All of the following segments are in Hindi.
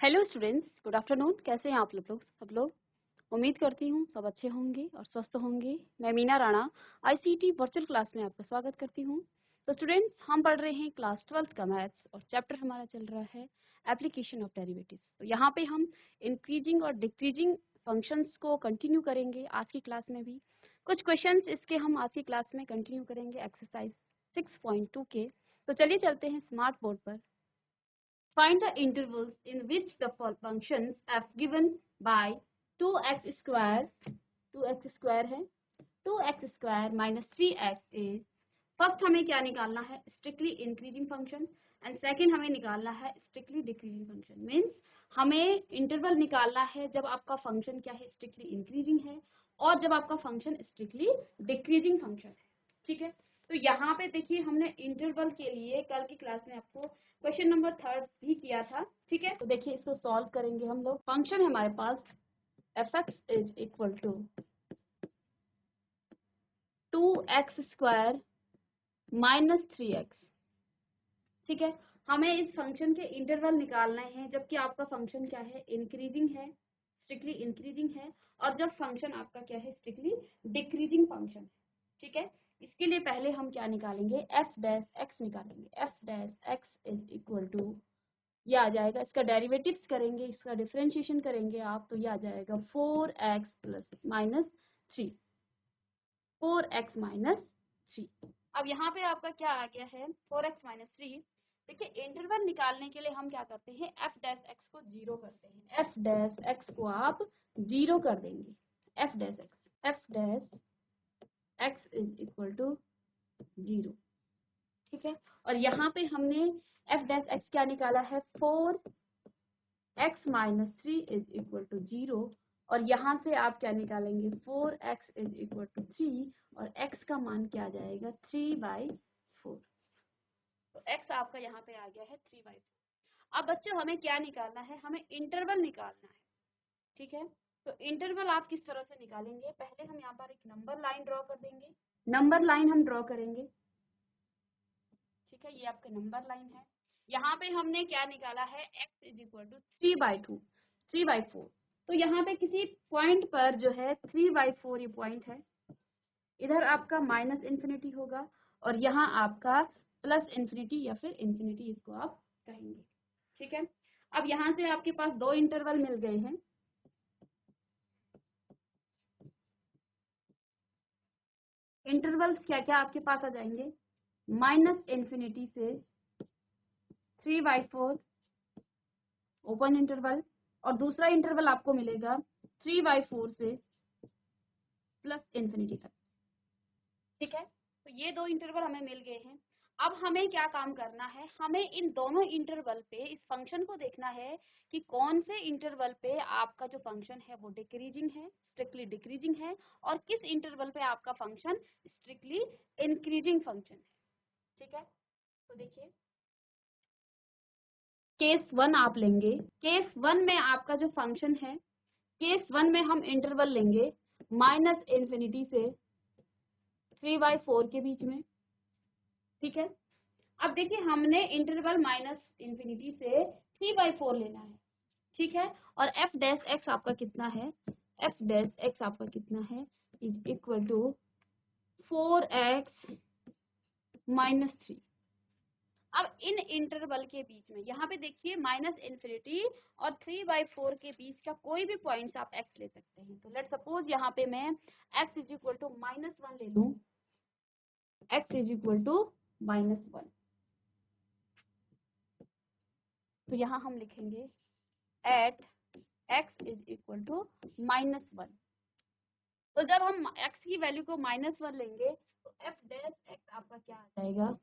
Hello students, good afternoon. कैसे हैं आप लोग सब लोग? उम्मीद करती हूँ सब अच्छे होंगे और स्वस्थ होंगे। मैं Meena Rana ICT virtual class में आपका स्वागत करती हूँ। तो स्टूडेंट्स, हम पढ़ रहे हैं क्लास 12th का मैथ्स और चैप्टर हमारा चल रहा है एप्लीकेशन ऑफ डेरिवेटिव्स। तो यहाँ पे हम इंक्रीजिंग और डिक्रीजिंग फंक्शंस को कंटिन्यू करेंगे आज की क्लास में भी। कुछ क्वेश्चंस इसके हम आज की क्लास में कंटिन्यू करेंगे एक्सरसाइज 6.2 के। तो चलिए चलते हैं स्मार्ट बोर्ड पर। Find the intervals in which the functions f given by 2x square है 2x square minus 3x is। First हमें क्या निकालना है? Strictly increasing function. And second हमें निकालना है स्ट्रिक्टली डिक्रीजिंग फंक्शन। मीन्स हमें इंटरवल निकालना है जब आपका फंक्शन क्या है, स्ट्रिक्टली इंक्रीजिंग है, और जब आपका फंक्शन स्ट्रिक्टली डिक्रीजिंग फंक्शन है। ठीक है, तो यहाँ पे देखिए हमने इंटरवल के लिए कल की क्लास में आपको क्वेश्चन नंबर 3 भी किया था। ठीक है, तो देखिए इसको सॉल्व करेंगे हम लोग। फंक्शन है हमारे पास f(x) is equal to 2x square minus 3x। ठीक है, हमें इस फंक्शन के इंटरवल निकालना है जबकि आपका फंक्शन क्या है, इंक्रीजिंग है, स्ट्रिक्टली इंक्रीजिंग है, और जब फंक्शन आपका क्या है, स्ट्रिक्टली डिक्रीजिंग फंक्शन है। ठीक है, इसके लिए पहले हम क्या निकालेंगे, एफ डैश एक्स निकालेंगे। F dash x is equal to, ये आ जाएगा, इसका डेरिवेटिव्स करेंगे, इसका डिफरेंशिएशन करेंगे आप, तो ये आ जाएगा 4x plus minus 3, 4x minus 3। अब यहाँ पे आपका क्या आ गया है, 4x माइनस 3। देखिए इंटरवल निकालने के लिए हम क्या करते हैं, एफ डैश एक्स को जीरो करते हैं। एफ डैश एक्स को आप जीरो कर देंगे। F dash x is equal to 0। ठीक है, और यहाँ पे हमने एफ डैश एक्स क्या निकाला है, 4x minus 3 is equal to 0, और यहाँ से आप क्या निकालेंगे, 4x इज इक्वल टू 3, और x का मान क्या आ जाएगा, 3/4। तो x आपका यहाँ पे आ गया है 3/4। अब बच्चों हमें क्या निकालना है, हमें इंटरवल निकालना है। ठीक है, तो इंटरवल आप किस तरह से निकालेंगे, पहले हम यहाँ पर एक नंबर लाइन ड्रॉ कर देंगे। नंबर लाइन हम ड्रॉ करेंगे। ठीक है, ये आपका नंबर लाइन है। यहाँ पे हमने क्या निकाला है, x इज इक्वल टू 3/4। तो यहाँ पे किसी पॉइंट पर जो है 3/4 ये पॉइंट है, इधर आपका माइनस इन्फिनिटी होगा और यहाँ आपका प्लस इन्फिनिटी या फिर इन्फिनिटी, इसको आप कहेंगे। ठीक है, अब यहाँ से आपके पास दो इंटरवल मिल गए हैं। इंटरवल्स क्या क्या आपके पास आ जाएंगे, माइनस इन्फिनिटी से 3/4 ओपन इंटरवल, और दूसरा इंटरवल आपको मिलेगा 3/4 से प्लस इन्फिनिटी तक। ठीक है, तो ये दो इंटरवल हमें मिल गए हैं। अब हमें क्या काम करना है, हमें इन दोनों इंटरवल पे इस फंक्शन को देखना है कि कौन से इंटरवल पे आपका जो फंक्शन है वो डिक्रीजिंग है, स्ट्रिक्टली डिक्रीजिंग है, और किस इंटरवल पे आपका फंक्शन स्ट्रिक्टली इंक्रीजिंग फंक्शन है। ठीक है, तो देखिए केस 1 आप लेंगे। केस 1 में आपका जो फंक्शन है, केस 1 में हम इंटरवल लेंगे माइनस इन्फिनिटी से 3/4 के बीच में। ठीक है, अब देखिए हमने इंटरवल माइनस इन्फिनिटी से 3/4 लेना है। ठीक है, और एफ डैश एक्स आपका कितना है, एफ डैश एक्स आपका कितना है, is equal to 4x minus 3। अब इन इंटरवल के बीच में यहाँ पे देखिए माइनस इन्फिनिटी और 3/4 के बीच का कोई भी पॉइंट्स आप x ले सकते हैं। तो लेट सपोज यहाँ पे मैं x इज इक्वल टू -1 ले लूँ, x इज इक्वल टू -1, तो यहाँ हम लिखेंगे at x is equal to -1। तो जब हम x की वैल्यू को -1 लेंगे तो f डैश x आपका क्या आ जाएगा,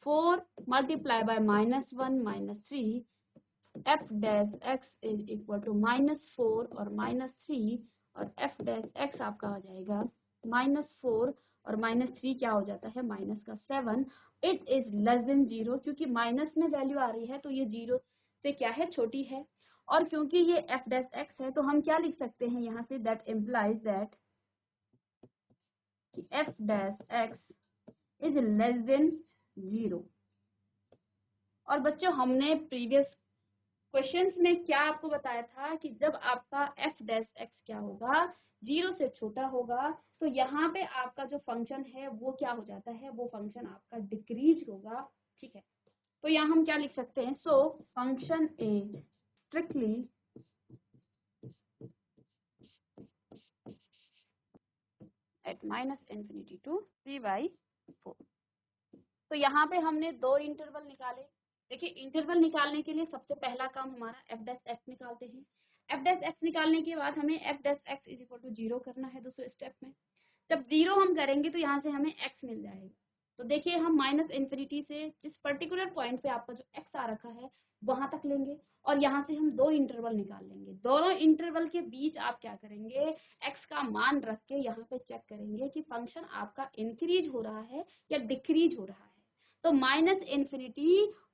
4 multiply by -1 minus 3, f dash x is equal to -4 और -3, और f डैश x आपका आ जाएगा -4 और -3 क्या हो जाता है, माइनस का 7। इट इज लेस देन 0, क्योंकि माइनस में वैल्यू आ रही है तो ये 0 से क्या है, छोटी है। और क्योंकि ये f डैश x है तो हम क्या लिख सकते हैं यहाँ से, that implies that f dash x is less than 0। और बच्चों हमने प्रीवियस क्वेश्चंस में क्या आपको बताया था कि जब आपका एफ डैश एक्स क्या होगा, 0 से छोटा होगा, तो यहाँ पे आपका जो फंक्शन है वो क्या हो जाता है, वो फंक्शन आपका डिक्रीज होगा। ठीक है, तो यहाँ हम क्या लिख सकते हैं, so function is strictly at -∞ to 3/4। तो यहाँ पे हमने दो इंटरवल निकाले। देखिए, इंटरवल निकालने के लिए सबसे पहला काम हमारा एफ डैश एक्स निकालते हैं। एफ डैश एक्स निकालने के बाद हमें F dash x is equal to 0 करना है दूसरे स्टेप में। जब 0 हम करेंगे तो यहाँ से हमें x मिल जाएगा। तो देखिए, हम -∞ से जिस पर्टिकुलर पॉइंट पे आपका जो x आ रखा है वहां तक लेंगे और यहाँ से हम दो इंटरवल निकाल लेंगे। दोनों इंटरवल के बीच आप क्या करेंगे, x का मान रख के यहाँ पे चेक करेंगे कि फंक्शन आपका इंक्रीज हो रहा है या डिक्रीज हो रहा है। तो -∞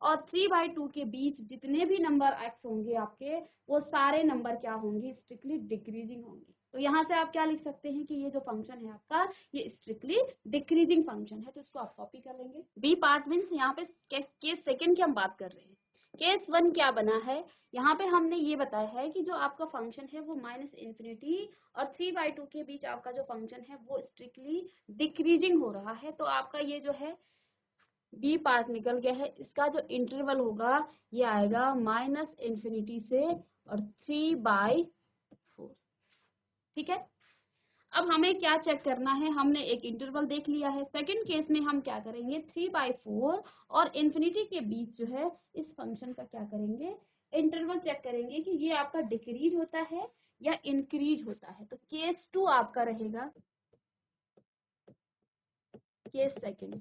और 3/2 के बीच जितने भी नंबर x होंगे आपके, वो सारे नंबर क्या होंगे, स्ट्रिक्टली डिक्रीजिंग होंगे। तो यहाँ से आप क्या लिख सकते हैं कि ये जो फंक्शन है आपका, ये स्ट्रिक्टली डिक्रीजिंग फंक्शन है। तो इसको आप कॉपी कर लेंगे। बी पार्ट मीन्स यहाँ पे केस सेकंड की हम बात कर रहे हैं। केस वन क्या बना है, यहाँ पे हमने ये बताया है कि जो आपका फंक्शन है वो -∞ और 3/2 के बीच आपका जो फंक्शन है वो स्ट्रिक्टली डिक्रीजिंग हो रहा है। तो आपका ये जो है बी पार्ट निकल गया है। इसका जो इंटरवल होगा ये आएगा -∞ से और 3/4। ठीक है, अब हमें क्या चेक करना है, हमने एक इंटरवल देख लिया है। सेकंड केस में हम क्या करेंगे, 3/4 और इन्फिनिटी के बीच जो है इस फंक्शन का क्या करेंगे, इंटरवल चेक करेंगे कि ये आपका डिक्रीज होता है या इंक्रीज होता है। तो केस 2 आपका रहेगा केस सेकंड।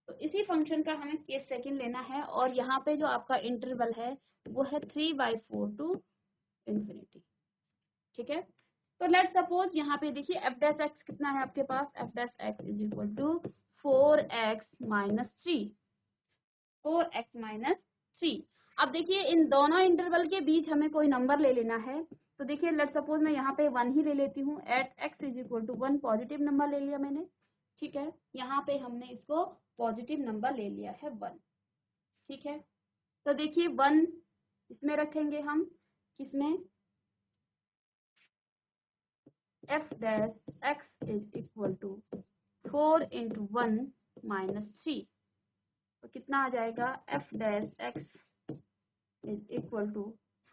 तो इसी फंक्शन का हमें केस सेकंड लेना है और यहाँ पे जो आपका इंटरवल है वो है 3/4 टू इन्फिनिटी। ठीक है, तो लेट सपोज यहाँ पे देखिए एफ डैश एक्स कितना है आपके पास, f dash x is equal to 4x-3, 4x-3। अब देखिए, इन दोनों इंटरवल के बीच हमें कोई नंबर ले लेना है। तो देखिए, लेट सपोज मैं यहाँ पे 1 ही ले लेती हूँ। At x is equal to 1 positive number ले लिया मैंने। ठीक है, यहाँ पे हमने इसको पॉजिटिव नंबर ले लिया है 1। ठीक है, तो देखिए 1 इसमें रखेंगे हम, किसमें, F dash x is equal to 4 × 1 - 3। तो कितना आ जाएगा, F dash x is equal to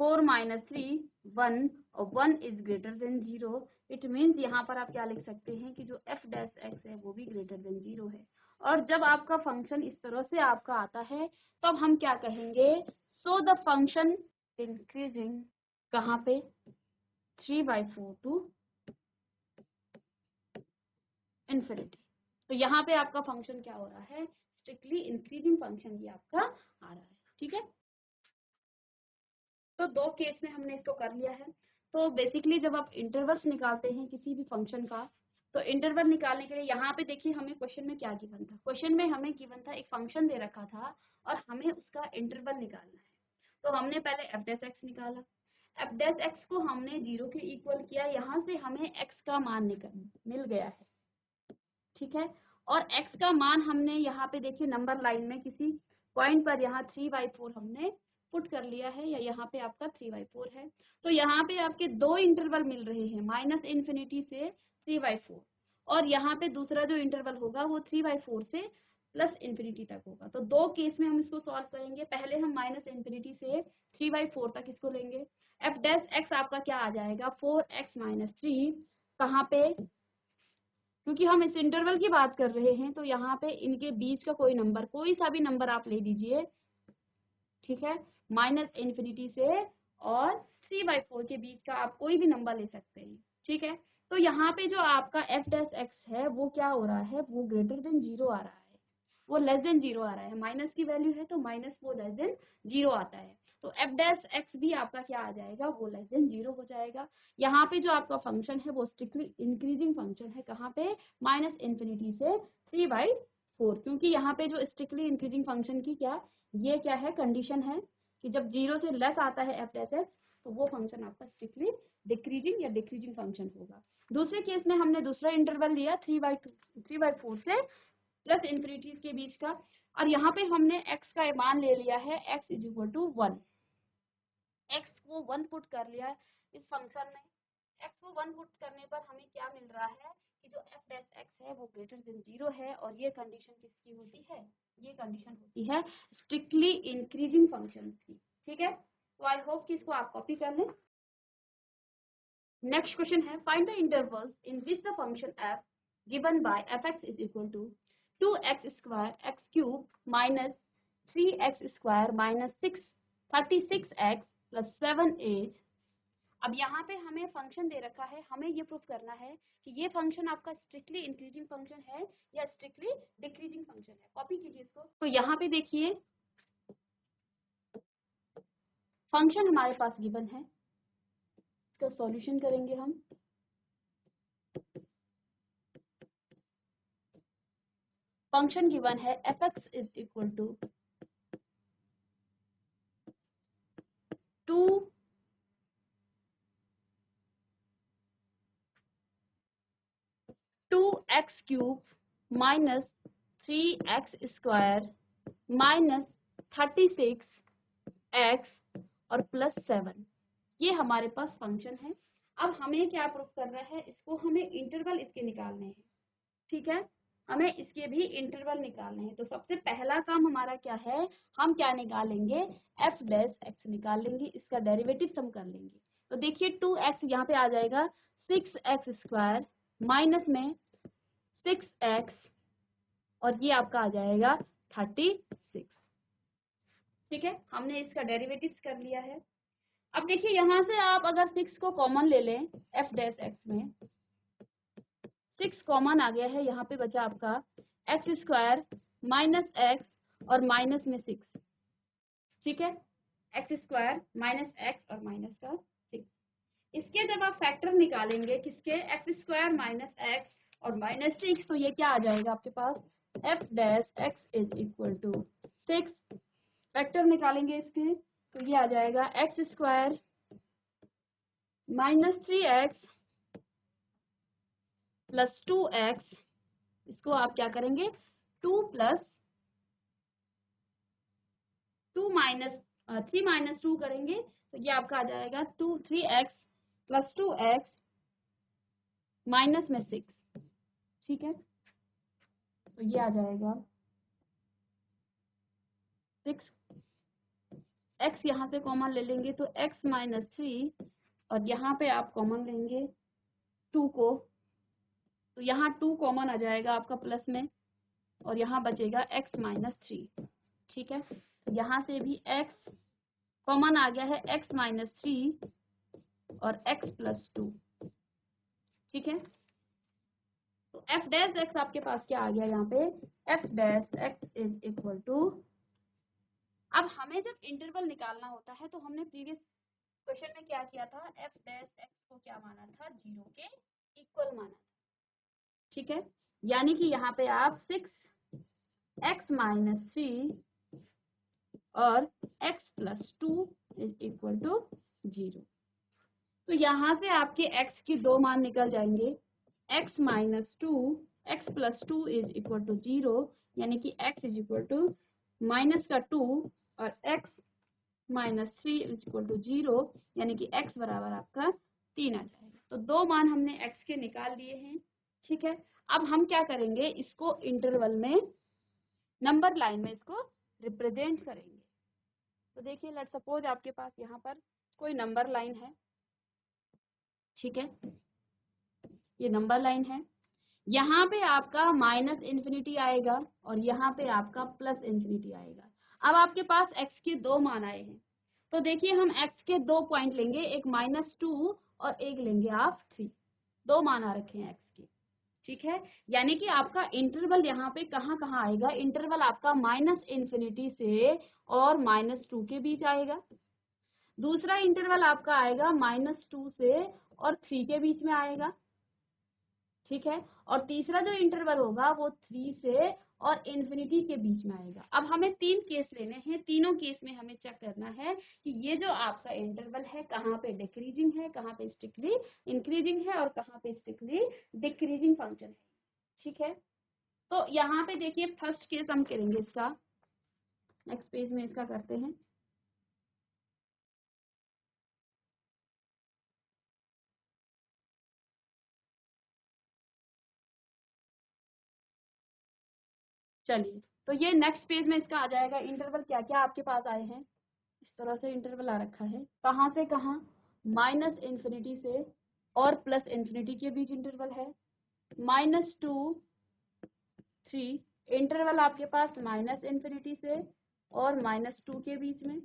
4 - 3 1 और 1 is greater than 0। It means यहाँ पर आप क्या लिख सकते हैं कि जो एफ डैश एक्स है वो भी ग्रेटर देन 0 है। और जब आपका फंक्शन इस तरह से आपका आता है तब तो हम क्या कहेंगे, सो द फंक्शन इंक्रीजिंग, कहाँ पे, 3/4 टू इन्फिनिटी। तो यहाँ पे आपका फंक्शन क्या हो रहा है, स्ट्रिक्टली इंक्रीजिंग फंक्शन ये आपका आ रहा है। ठीक है, तो दो केस में हमने इसको कर लिया है। तो बेसिकली जब आप इंटरवल्स निकालते हैं किसी भी फंक्शन का, तो इंटरवल निकालने के लिए यहाँ पे देखिए हमें क्वेश्चन में क्या गिवन था, क्वेश्चन में हमें गिवन था एक फंक्शन दे रखा था और हमें उसका इंटरवल निकालना है। तो हमने पहले एफ डैश एक्स निकाला, एफ डैश एक्स को हमने 0 के इक्वल किया, यहाँ से हमें एक्स का मान मिल गया है। ठीक है, और x का मान हमने यहाँ पे देखिए नंबर लाइन में किसी पॉइंट पर यहाँ 3/4 हमने पुट कर लिया है, या यहाँ पे आपका 3/4 है। तो यहाँ पे आपके दो इंटरवल मिल रहे हैं, -∞ से 3/4, और यहाँ पे दूसरा जो इंटरवल होगा वो 3/4 से +∞ तक होगा। तो दो केस में हम इसको सॉल्व करेंगे। पहले हम -∞ से 3/4 तक इसको लेंगे। एफ डैश एक्स आपका क्या आ जाएगा, 4x-3, कहाँ पे, क्योंकि हम इस इंटरवल की बात कर रहे हैं तो यहाँ पे इनके बीच का कोई नंबर, कोई सा भी नंबर आप ले लीजिए। ठीक है, -∞ से और 3/4 के बीच का आप कोई भी नंबर ले सकते हैं। ठीक है, तो यहाँ पे जो आपका एफ डैश एक्स है वो क्या हो रहा है, वो ग्रेटर देन 0 आ रहा है, वो लेस देन 0 आ रहा है। माइनस की वैल्यू है तो माइनस वो लेस देन 0 आता है। तो एफ डैश एक्स भी आपका क्या आ जाएगा, वो लेस देन 0 हो जाएगा। यहाँ पे जो आपका फंक्शन है वो स्ट्रिक्टली इंक्रीजिंग फंक्शन है, कहाँ पे, -∞ से 3/4, क्योंकि यहाँ पे जो स्ट्रिक्टली इंक्रीजिंग फंक्शन की ये क्या है, कंडीशन है कि जब 0 से लेस आता है एफ डैश एक्स तो वो फंक्शन आपका स्ट्रिक्टली डिक्रीजिंग या डिक्रीजिंग फंक्शन होगा। दूसरे केस में हमने दूसरा इंटरवल लिया 3/4 से प्लस इन्फिनिटी के बीच का। और यहाँ पे हमने x का मान ले लिया है x is equal to 1, x को 1 पुट कर लिया है इस फंक्शन में। x को 1 पुट करने पर हमें क्या मिल रहा है कि जो f डैश x है वो ग्रेटर देन 0 है, और ये कंडीशन किसकी होती है, ये कंडीशन होती है स्ट्रिक्टली इंक्रीजिंग फंक्शन की। ठीक है, तो आई होप कि इसको आप कॉपी कर लें। नेक्स्ट क्वेश्चन है, find the intervals in which the function f given by fx is equal to 2x square x cube minus 3x square minus 36x plus 7h। अब यहाँ पे हमें फंक्शन दे रखा है, हमें ये प्रूफ करना है कि ये फंक्शन आपका स्ट्रिक्टली इंक्रीजिंग फंक्शन है या स्ट्रिक्टली डिक्रीजिंग फंक्शन है। कॉपी कीजिए इसको। तो यहाँ पे देखिए फंक्शन हमारे पास गिवन है, इसका सॉल्यूशन करेंगे हम। फंक्शन गिवन है fx is equal to 2x cube minus 3x square minus 36x और प्लस 7, ये हमारे पास फंक्शन है। अब हमें क्या प्रूफ करना है, इसको हमें इंटरवल इसके निकालने हैं। ठीक है, हमें इसके भी इंटरवल निकालने हैं। तो सबसे पहला काम हमारा क्या है, हम क्या निकालेंगे, f डैश x निकाल लेंगे, इसका डेरिवेटिव सम कर लेंगे। तो देखिए 2x यहाँ पे आ जाएगा 6x स्क्वायर माइनस में 6x और ये आपका आ जाएगा 36। ठीक है, हमने इसका डेरिवेटिव कर लिया है। अब देखिए यहाँ से आप अगर 6 को कॉमन ले लें f डैश x में, 6 कॉमन आ गया है, यहाँ पे बचा आपका एक्स स्क्वायर माइनस एक्स और माइनस में 6। ठीक है, एक्स स्क्वायर माइनस एक्स और माइनस का 6। इसके जब आप फैक्टर निकालेंगे किसके, एक्स स्क्वायर माइनस एक्स और माइनस 6, तो ये क्या आ जाएगा आपके पास, f dash x is equal to 6। Factor निकालेंगे इसके तो ये आ जाएगा x square minus 3x plus 2x, इसको आप क्या करेंगे 2 प्लस 2 माइनस 3 माइनस 2 करेंगे तो ये आपका आ जाएगा 3x प्लस 2x माइनस में 6। ठीक है, तो ये आ जाएगा 6, x यहाँ से कॉमन ले लेंगे तो x माइनस 3 और यहाँ पे आप कॉमन लेंगे 2 को, तो यहाँ 2 कॉमन आ जाएगा आपका प्लस में और यहाँ बचेगा x माइनस 3। ठीक है, यहाँ से भी x कॉमन आ गया है x माइनस 3 और x प्लस 2। ठीक है, तो f डैश x आपके पास क्या आ गया यहाँ पे, f dash x is equal to, अब हमें जब इंटरवल निकालना होता है तो हमने प्रीवियस क्वेश्चन में क्या किया था, f डैश x को क्या माना था, 0 के इक्वल माना था। ठीक है, यानी कि यहाँ पे आप 6x माइनस 3 और x plus 2 is equal to 0। तो यहाँ से आपके x की दो मान निकल जाएंगे, x minus 2 x plus 2 is equal to 0, यानी कि x is equal to minus का 2 और x minus 3 is equal to 0, यानी कि x बराबर आपका 3 आ जाएगा। तो दो मान हमने x के निकाल लिए हैं। ठीक है, अब हम क्या करेंगे, इसको इंटरवल में नंबर लाइन में इसको रिप्रेजेंट करेंगे। तो देखिए लेट्स सपोज आपके पास यहाँ पर कोई नंबर लाइन है। ठीक है, ये नंबर लाइन है, यहाँ पे आपका माइनस इन्फिनिटी आएगा और यहाँ पे आपका प्लस इन्फिनिटी आएगा। अब आपके पास x के दो मान आए हैं, तो देखिए हम x के दो पॉइंट लेंगे, एक -2 और एक लेंगे आप 3, दो मान आ रखे हैं x के। ठीक है, यानी कि आपका इंटरवल यहाँ पे कहाँ कहाँ आएगा, इंटरवल आपका माइनस इन्फिनिटी से और -2 के बीच आएगा। दूसरा इंटरवल आपका आएगा -2 से और 3 के बीच में आएगा। ठीक है, और तीसरा जो इंटरवल होगा वो 3 से और इन्फिनिटी के बीच में आएगा। अब हमें 3 केस लेने हैं, तीनों केस में हमें चेक करना है कि ये जो आपका इंटरवल है कहाँ पे डिक्रीजिंग है, कहाँ पे स्ट्रिक्टली इंक्रीजिंग है और कहाँ पे स्ट्रिक्टली डिक्रीजिंग फंक्शन है। ठीक है, तो यहाँ पे देखिए फर्स्ट केस हम करेंगे इसका, नेक्स्ट पेज में इसका करते हैं। चलिए, तो ये नेक्स्ट पेज में इसका आ जाएगा। इंटरवल क्या क्या आपके पास आए हैं, इस तरह से इंटरवल आ रखा है। कहाँ से कहाँ, माइनस इन्फिनिटी से और प्लस इन्फिनिटी के बीच इंटरवल है। -2 3 इंटरवल आपके पास माइनस इन्फिनिटी से और -2 के बीच में,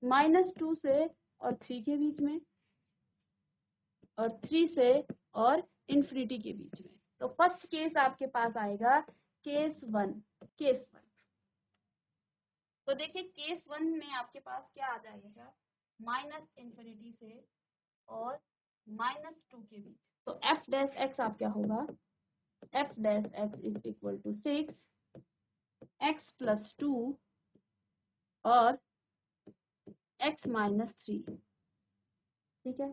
-2 से और 3 के बीच में, और 3 से और इन्फिनिटी के बीच में। तो फर्स्ट केस आपके पास आएगा केस 1। केस 1, तो देखिए केस 1 में आपके पास क्या आ जाएगा, माइनस इन्फिनिटी से और -2 के बीच। तो एफ डैश एक्स आप क्या होगा, F dash x is equal to 6 X plus 2 और x -3। ठीक है,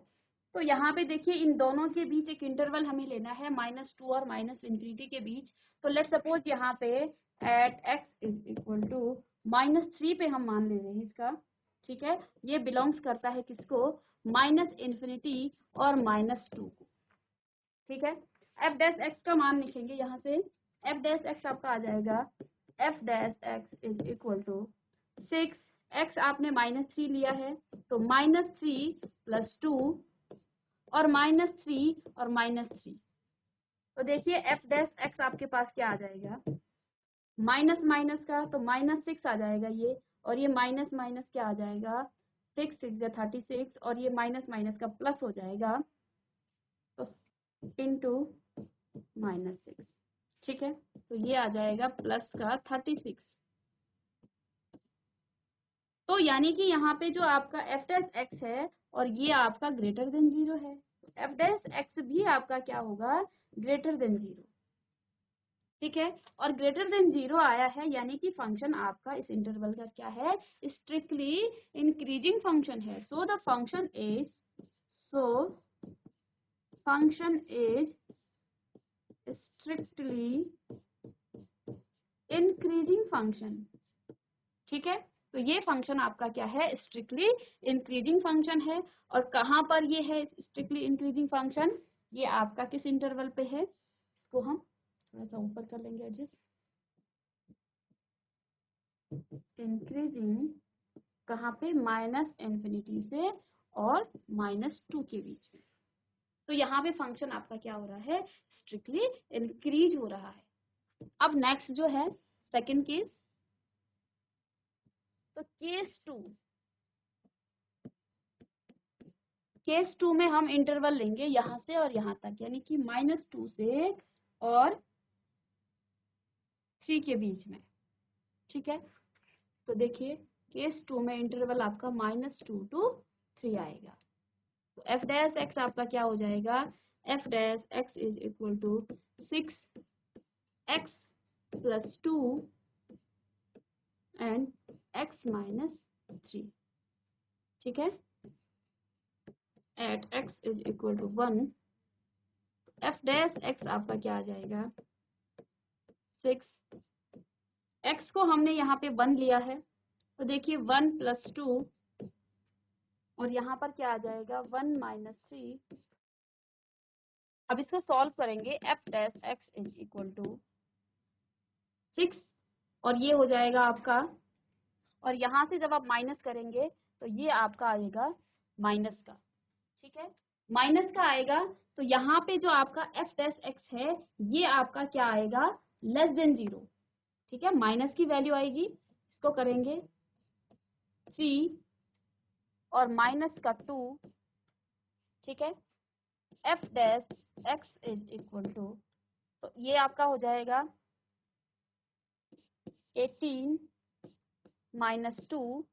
तो यहाँ पे देखिए इन दोनों के बीच एक इंटरवल हमें लेना है, -2 और -इन्फिनिटी के बीच। तो लेट सपोज यहाँ पे at x is equal to -3 पे हम मान ले रहे हैं इसका। ठीक है, ये बिलोंग्स करता है किसको, -इन्फिनिटी और -2 को। ठीक है, एफ डैश एक्स का मान लिखेंगे यहाँ से। एफ डैश एक्स आपका आ जाएगा, F dash x is equal to 6 X आपने -3 लिया है, तो -3 + 2 और -3 और -3। तो देखिए एफ डैश एक्स आपके पास क्या आ जाएगा, माइनस माइनस का तो -6 आ जाएगा ये, और ये माइनस माइनस क्या आ जाएगा, 6 6 36, और ये माइनस माइनस का प्लस हो जाएगा, तो इंटू -6। ठीक है, तो ये आ जाएगा प्लस का 36। तो यानी कि यहाँ पे जो आपका एफ डैश एक्स है और ये आपका ग्रेटर देन 0 है, एफ डैश एक्स भी आपका क्या होगा, ग्रेटर देन 0। ठीक है, और ग्रेटर देन 0 आया है, यानी कि फंक्शन आपका इस इंटरवल का क्या है, स्ट्रिक्टली इंक्रीजिंग फंक्शन है। So the function is strictly increasing function. ठीक है, तो ये फंक्शन आपका क्या है, स्ट्रिक्टली इंक्रीजिंग फंक्शन है। और कहाँ पर ये है स्ट्रिक्टली इंक्रीजिंग फंक्शन, ये आपका किस इंटरवल पे है, इसको हम थोड़ा सा ऊपर कर लेंगे एडजस्ट। इंक्रीजिंग कहाँ पे, -इन्फिनिटी से और -2 के बीच में। तो यहाँ पे फंक्शन आपका क्या हो रहा है, स्ट्रिक्टली इंक्रीज हो रहा है। अब नेक्स्ट जो है सेकंड केस, तो केस 2 में हम इंटरवल लेंगे यहाँ से और यहाँ तक, यानी कि -2 से और 3 के बीच में। ठीक है, तो देखिए केस 2 में इंटरवल आपका -2 to 3 आएगा। तो एफ डैश एक्स आपका क्या हो जाएगा, F dash x is equal to 6 X plus 2 and x -3। ठीक है, at x is equal to 1, F dash X आपका क्या आ जाएगा, 6 x को हमने यहाँ पे 1 लिया है, तो देखिए 1 + 2 और यहाँ पर क्या आ जाएगा, 1 -3। अब इसको सॉल्व करेंगे, F dash x is equal to 6 और ये हो जाएगा आपका, और यहाँ से जब आप माइनस करेंगे तो ये आपका आएगा माइनस का। ठीक है, माइनस का आएगा, तो यहाँ पे जो आपका एफ डैश एक्स है ये आपका क्या आएगा, <0। ठीक है, माइनस की वैल्यू आएगी, इसको करेंगे 3 और -2। ठीक है, F dash x is equal to, तो ये आपका हो जाएगा 18 -2,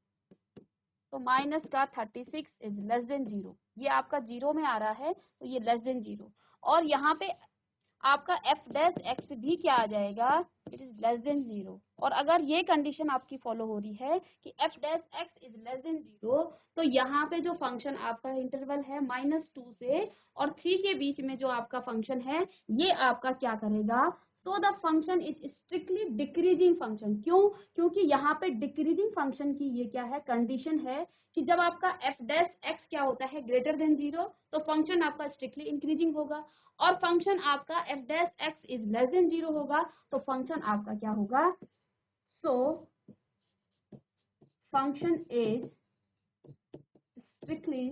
तो माइनस का 36 इज <0। ये आपका 0 में आ रहा है, तो ये <0। और यहाँ पे आपका एफ डैश एक्स भी क्या आ जाएगा, इट इज <0। और अगर ये कंडीशन आपकी फॉलो हो रही है कि एफ डैश एक्स इज <0, तो यहाँ पे जो फंक्शन आपका इंटरवल है -2 से और 3 के बीच में जो आपका फंक्शन है, ये आपका क्या करेगा, so the function is strictly decreasing function. क्यों? क्योंकि यहाँ पे डिक्रीजिंग फंक्शन की ये क्या है, कंडीशन है कि जब आपका एफ डैश एक्स क्या होता है, ग्रेटर देन 0, तो फंक्शन आपका स्ट्रिक्टली इंक्रीजिंग होगा, और फंक्शन आपका F dash x is less than 0 होगा, तो फंक्शन आपका क्या होगा, सो function is strictly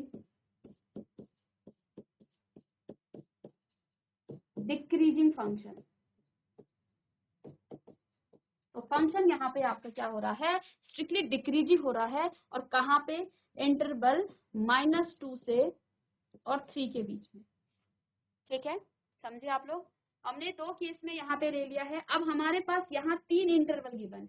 decreasing function. तो फंक्शन यहाँ पे आपका क्या हो रहा है, स्ट्रिक्टली डिक्रीजिंग हो रहा है, और कहाँ पे, इंटरवल -2 से और 3 के बीच में। ठीक है, समझे आप लोग? हमने 2 केस में यहाँ पे ले लिया है। अब हमारे पास यहाँ 3 इंटरवल गिवन है।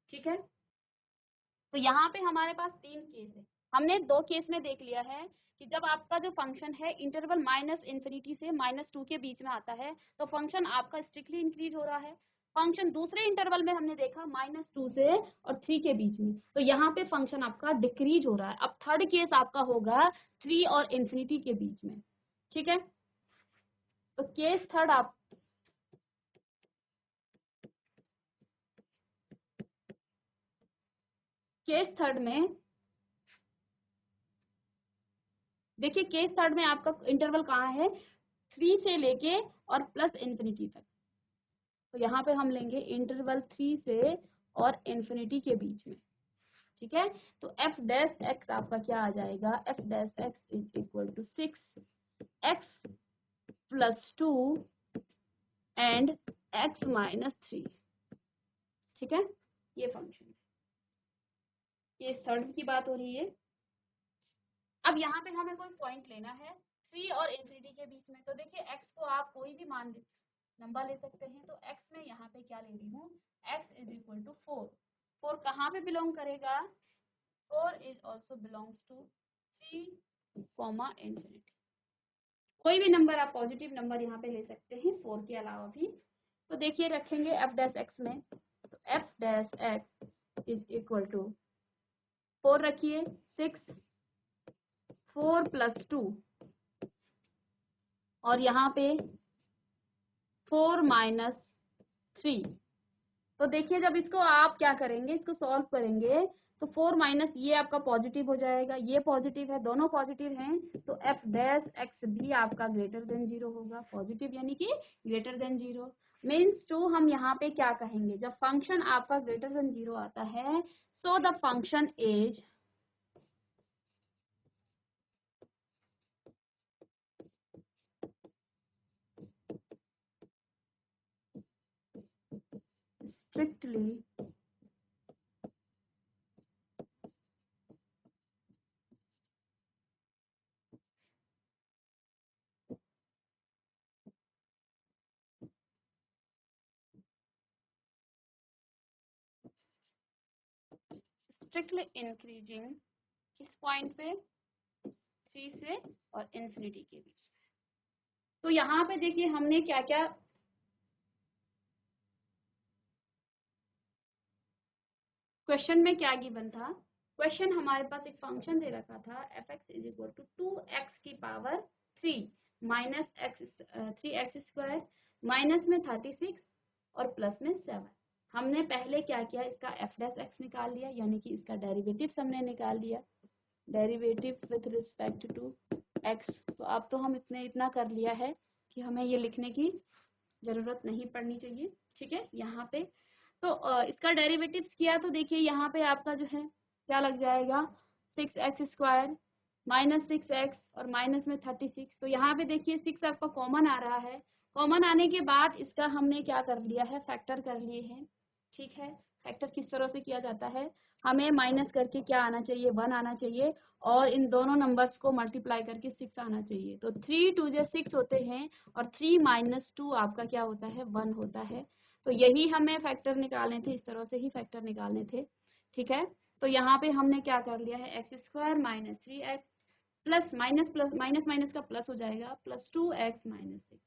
ठीक है, तो यहाँ पे हमारे पास 3 केस है। हमने 2 केस में देख लिया है कि जब आपका जो फंक्शन है इंटरवल -∞ से -2 के बीच में आता है, तो फंक्शन आपका स्ट्रिक्टली इंक्रीज हो रहा है। फंक्शन दूसरे इंटरवल में हमने देखा -2 से और 3 के बीच में, तो यहाँ पे फंक्शन आपका डिक्रीज हो रहा है। अब थर्ड केस आपका होगा 3 और इन्फिनिटी के बीच में। ठीक है, तो केस थर्ड आप केस थर्ड में देखिए, केस थर्ड में आपका इंटरवल कहाँ है, 3 से लेके और प्लस इन्फिनिटी तक। तो यहाँ पे हम लेंगे इंटरवल 3 से और इन्फिनिटी के बीच में। ठीक है, तो एफ डैश एक्स आपका क्या आ जाएगा, F dash x is equal to 6x + 2 and x - 3। ठीक है, ये फंक्शन, ये थर्ड की बात हो रही है। अब यहाँ पे हमें कोई पॉइंट लेना है 3 और इन्फिनिटी के बीच में। तो देखिए, x को आप कोई भी मान नंबर ले सकते हैं। तो x में यहाँ पे क्या ले रही हूँ, x इज इक्वल टू 4। 4 कहाँ पे बिलोंग करेगा, 4 is also belongs to 3, infinity. कोई भी नंबर आप पॉजिटिव नंबर यहाँ पे ले सकते हैं 4 के अलावा भी। तो देखिए, रखेंगे एफ डैश एक्स में, तो F dash x is equal to 4 रखिए, 6, 4 + 2 और यहाँ पे 4 - 3। तो देखिए, जब इसको आप क्या करेंगे, इसको सॉल्व करेंगे, तो 4 माइनस ये आपका पॉजिटिव हो जाएगा, ये पॉजिटिव है, दोनों पॉजिटिव हैं, तो एफ डैश एक्स भी आपका ग्रेटर देन 0 होगा। पॉजिटिव यानी कि ग्रेटर देन 0 मीन्स टू, हम यहाँ पे क्या कहेंगे, जब फंक्शन आपका ग्रेटर देन 0 आता है, so the function is strictly increasing, किस पॉइंट पे, 3 से और इन्फिनिटी के बीच में। तो यहाँ पे देखिए, हमने क्या क्या क्वेश्चन में क्या गिवन था। क्वेश्चन हमारे पास एक फंक्शन दे रखा था F X is equal to 2x⁻³ minus X 3x², minus में 36 और प्लस में 7। हमने पहले क्या किया, इसका एफ डैश एक्स निकाल लिया, यानी कि इसका डेरिवेटिव हमने निकाल लिया, derivative with respect to X. तो अब तो हम इतना कर लिया है कि हमें ये लिखने की जरूरत नहीं पड़नी चाहिए। ठीक है, यहाँ पे तो इसका डेरिवेटिव किया, तो देखिए यहाँ पे आपका जो है क्या लग जाएगा, 6x² माइनस 6x और माइनस में 36। तो यहाँ पे देखिए 6 आपका कॉमन आ रहा है। कॉमन आने के बाद इसका हमने क्या कर लिया है, फैक्टर कर लिए हैं। ठीक है, फैक्टर किस तरह से किया जाता है, हमें माइनस करके क्या आना चाहिए, 1 आना चाहिए, और इन दोनों नंबर्स को मल्टीप्लाई करके 6 आना चाहिए। तो 3 2 6 होते हैं, और 3 - 2 आपका क्या होता है, 1 होता है। तो यही हमें फैक्टर निकालने थे, इस तरह से ही फैक्टर निकालने थे। ठीक है, तो यहाँ पे हमने क्या कर लिया है, x² minus 3x plus minus minus का प्लस हो जाएगा, प्लस 2x माइनस 6।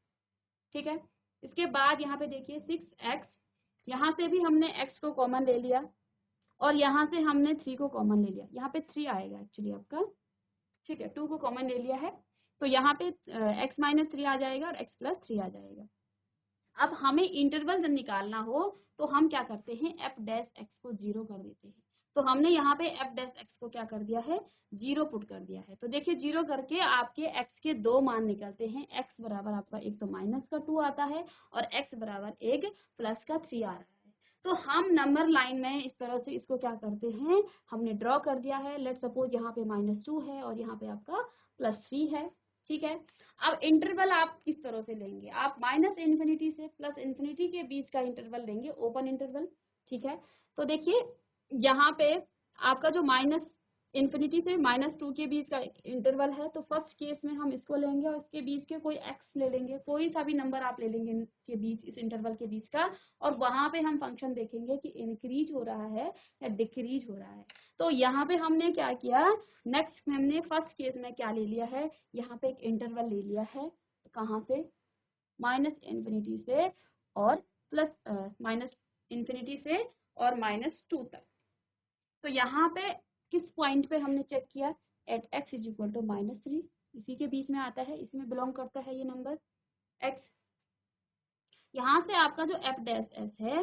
ठीक है, इसके बाद यहाँ पे देखिए 6x, यहाँ से भी हमने x को कॉमन ले लिया, और यहाँ से हमने 3 को कॉमन ले लिया, यहाँ पे 3 आएगा एक्चुअली आपका। ठीक है, 2 को कॉमन ले लिया है, तो यहाँ पे x - 3 आ जाएगा और x + 3 आ जाएगा। अब हमें इंटरवल जब निकालना हो तो हम क्या करते हैं, एफ डैश एक्स को 0 कर देते हैं। तो हमने यहाँ पे एफ डैश एक्स को क्या कर दिया है, 0 पुट कर दिया है। तो देखिए 0 करके आपके एक्स के दो मान निकलते हैं। एक्स बराबर आपका एक तो -2 आता है और एक्स बराबर एक +3 आ रहा है। तो हम नंबर लाइन में इस तरह से इसको क्या करते हैं, हमने ड्रॉ कर दिया है। लेट सपोज यहाँ पे -2 है और यहाँ पे आपका +3 है। ठीक है, अब इंटरवल आप किस तरह से लेंगे, आप -∞ से +∞ के बीच का इंटरवल लेंगे, ओपन इंटरवल। ठीक है, तो देखिए यहाँ पे आपका जो -∞ से -2 के बीच का इंटरवल है, तो फर्स्ट केस में हम इसको लेंगे और इसके बीच के कोई एक्स ले लेंगे, कोई सा भी नंबर आप ले लेंगे इनके बीच, इस इंटरवल के बीच का, और वहां पे हम फंक्शन देखेंगे कि इंक्रीज हो रहा है या डिक्रीज हो रहा है। तो यहाँ पे हमने क्या किया, नेक्स्ट में हमने फर्स्ट केस में क्या ले लिया है, यहाँ पे एक इंटरवल ले लिया है, कहाँ से, -∞ से और -∞ से और -2 तक। तो यहाँ पे किस पॉइंट पे हमने चेक किया, at x is equal to -3, इसी के बीच में आता है, इसमें बिलोंग करता है ये नंबर x। यहाँ से आपका जो एफ डैश एस है,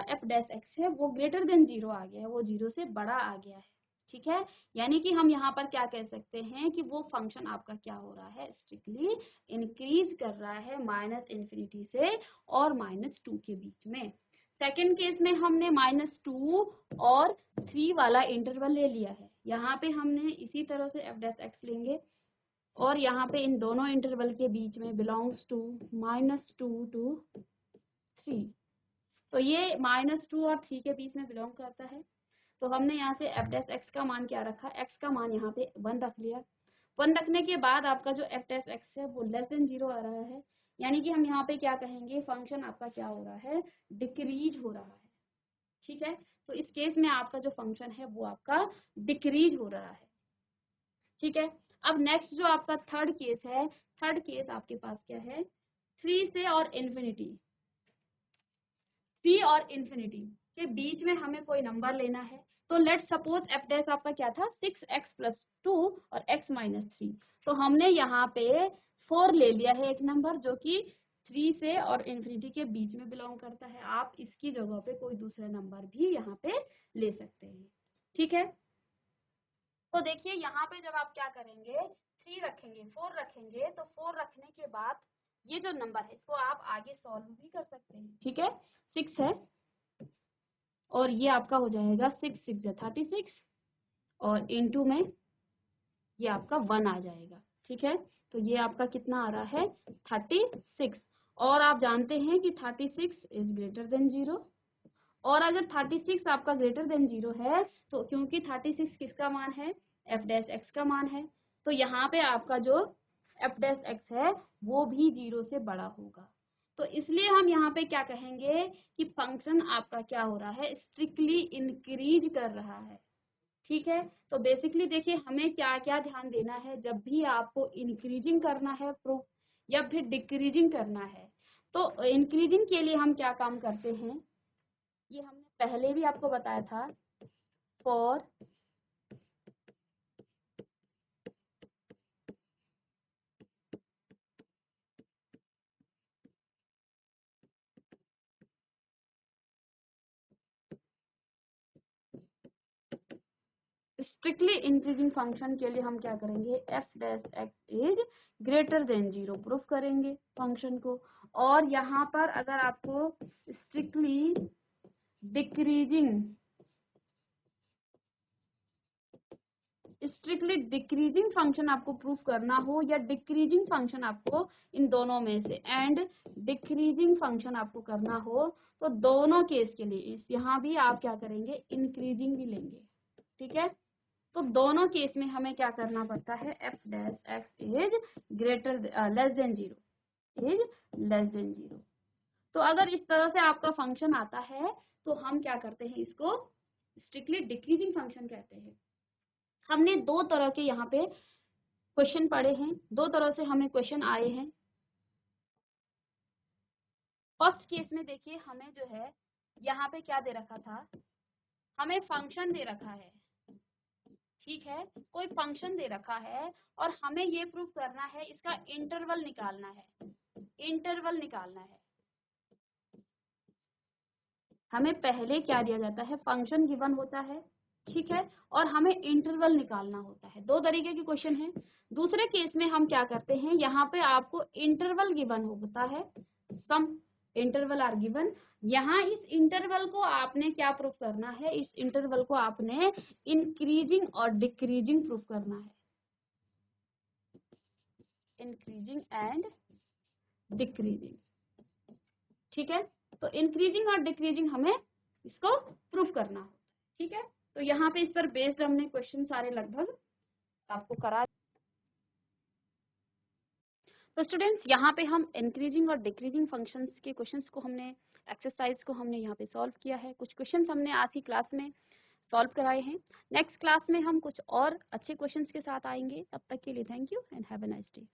एफ डैश एक्स है, वो ग्रेटर देन 0 आ गया है, वो 0 से बड़ा आ गया है। ठीक है, यानी कि हम यहाँ पर क्या कह सकते हैं कि वो फंक्शन आपका क्या हो रहा है, स्ट्रिक्टली इंक्रीज कर रहा है -∞ से और -2 के बीच में। सेकेंड केस में हमने -2 और 3 वाला इंटरवल ले लिया है। यहाँ पे हमने इसी तरह से एफ डैश एक्स लेंगे और यहाँ पे इन दोनों इंटरवल के बीच में बिलोंग्स टू -2 to 3, तो ये -2 और 3 के बीच में बिलोंग करता है। तो हमने यहाँ से एफ डैश एक्स का मान क्या रखा, एक्स का मान यहाँ पे 1 रख लिया। 1 रखने के बाद आपका जो एफ डैश एक्स है वो लेस देन 0 आ रहा है, यानी कि हम यहाँ पे क्या कहेंगे, फंक्शन आपका क्या हो रहा है, डिक्रीज हो रहा है। ठीक है, तो इस केस में आपका जो फंक्शन है वो आपका डिक्रीज हो रहा है। ठीक है, अब नेक्स्ट जो आपका थर्ड केस है, थर्ड केस आपके पास क्या है, 3 से और इन्फिनिटी, 3 और इन्फिनिटी के बीच में हमें कोई नंबर लेना है। तो लेट सपोज एफ डैश आपका क्या था, 6x + 2 और x - 3। तो हमने यहाँ पे 4 ले लिया है, एक नंबर जो कि 3 से और इन्फिनिटी के बीच में बिलोंग करता है। आप इसकी जगह पे कोई दूसरा नंबर भी यहाँ पे ले सकते हैं। ठीक है, तो देखिए यहाँ पे जब आप क्या करेंगे, 3 रखेंगे, 4 रखेंगे, तो 4 रखने के बाद ये जो नंबर है इसको आप आगे सॉल्व भी कर सकते हैं। ठीक है, 6 है और ये आपका हो जाएगा 6 6 या 36 और इनटू में ये आपका 1 आ जाएगा। ठीक है, तो ये आपका कितना आ रहा है, 36। और आप जानते हैं कि 36 इज ग्रेटर देन 0, और अगर 36 आपका ग्रेटर देन 0 है, तो क्योंकि 36 किसका मान है, एफ डैश एक्स का मान है, तो यहाँ पे आपका जो एफ डैश एक्स है वो भी 0 से बड़ा होगा। तो इसलिए हम यहाँ पे क्या कहेंगे कि फंक्शन आपका क्या हो रहा है, स्ट्रिक्टली इंक्रीज कर रहा है। ठीक है, तो बेसिकली देखिए हमें क्या क्या ध्यान देना है, जब भी आपको इंक्रीजिंग करना है प्रूफ या फिर डिक्रीजिंग करना है, तो इंक्रीजिंग के लिए हम क्या काम करते हैं, ये हमने पहले भी आपको बताया था, फॉर स्ट्रिक्टली इंक्रीजिंग फंक्शन के लिए हम क्या करेंगे, F dash x is greater than 0 proof करेंगे फंक्शन को। और यहाँ पर अगर आपको स्ट्रिक्टली डिक्रीजिंग डिक्रीजिंग फंक्शन आपको प्रूफ करना हो या डिक्रीजिंग फंक्शन आपको, इन दोनों में से एंड डिक्रीजिंग फंक्शन आपको करना हो, तो दोनों केस के लिए इस यहाँ भी आप क्या करेंगे, इंक्रीजिंग भी लेंगे। ठीक है, तो दोनों केस में हमें क्या करना पड़ता है, F dash x is greater less than 0, is less than 0। तो अगर इस तरह से आपका फंक्शन आता है तो हम क्या करते हैं, इसको स्ट्रिक्टली डिक्रीजिंग फंक्शन कहते हैं। हमने दो तरह के यहाँ पे क्वेश्चन पढ़े हैं, दो तरह से हमें क्वेश्चन आए हैं। फर्स्ट केस में देखिए हमें जो है यहाँ पे क्या दे रखा था, हमें फंक्शन दे रखा है। ठीक है, कोई फंक्शन दे रखा है और हमें ये प्रूफ करना है, इसका इंटरवल निकालना है, इंटरवल निकालना है। हमें पहले क्या दिया जाता है, फंक्शन गिवन होता है, ठीक है, और हमें इंटरवल निकालना होता है। दो तरीके के क्वेश्चन हैं। दूसरे केस में हम क्या करते हैं, यहाँ पे आपको इंटरवल गिवन होता है, सम इंटरवल आर गिवन। यहाँ इस इंटरवल को आपने क्या प्रूफ करना है, इस इंटरवल को आपने इंक्रीजिंग और डिक्रीजिंग प्रूफ करना है, इंक्रीजिंग एंड डिक्रीजिंग, ठीक है। तो इंक्रीजिंग और डिक्रीजिंग हमें इसको प्रूफ करना होता है, ठीक है। तो यहाँ पे इस पर बेस्ड हमने क्वेश्चन सारे लगभग आपको करा। तो स्टूडेंट्स यहाँ पे हम इंक्रीजिंग और डिक्रीजिंग फंक्शंस के क्वेश्चंस को हमने, एक्सरसाइज को हमने यहाँ पे सॉल्व किया है। कुछ क्वेश्चंस हमने आज की क्लास में सॉल्व कराए हैं। नेक्स्ट क्लास में हम कुछ और अच्छे क्वेश्चंस के साथ आएंगे। तब तक के लिए thank you and have a nice day.